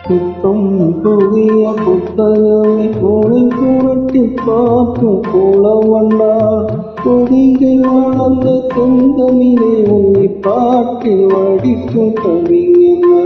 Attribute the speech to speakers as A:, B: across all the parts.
A: புத்தம் புதிய புத்தகமே உனை புரட்டி பார்க்கும் புலவண்டா பொதிகள் வளர்ந்த செந்தமிழே உன்னை பாட்டில் வடிக்கும் கவிஞனா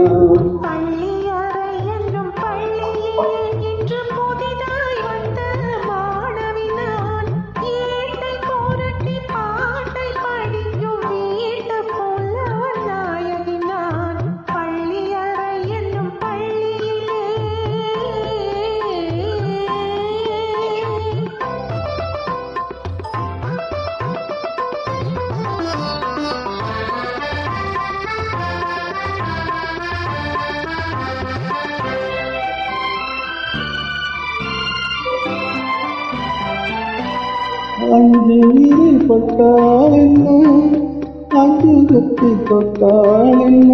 A: அஞ்சு நீரில் பட்டால் என்ன, அஞ்சு கத்தி தொட்டால் என்ன,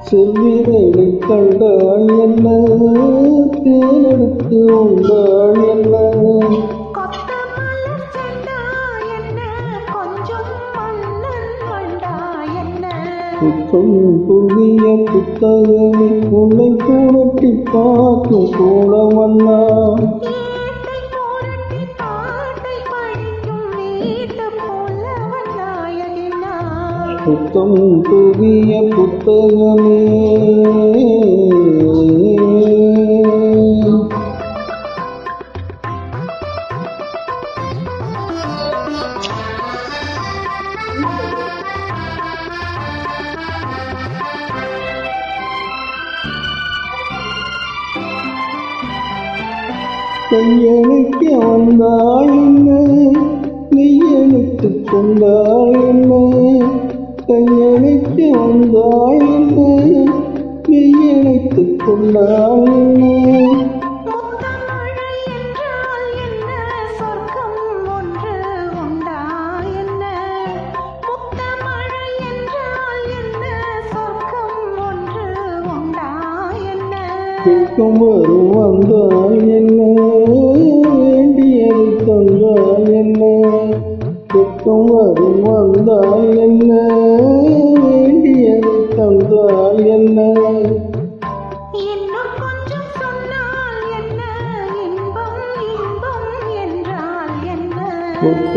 A: செவ்விரலை கண்டால் என்ன, தேனெடுத்து உண்டால் என்ன, புத்தம் புதிய புத்தகமே உன்னை புரட்டி பார்க்கும் புலவண்ணா புத்தம் புதிய புத்தகமே கையெழுக்க வந்தாள் என்ன, மெய்யெழுத்து கொண்டாள் என்ன, கையெழுக்க வந்தாள் என்ன, மெய்யெழுத்து கொண்டாள் என்ன, வெட்கம் வரும் வந்தால் என்ன, வேண்டியது தந்தால் என்ன, வெட்கம் வரும் வந்தால் என்ன, வேண்டியது தந்தால் என்ன,
B: இன்னும் கொஞ்சம் சொன்னால் என்ன, இன்பம் இன்பம் என்றால் என்ன.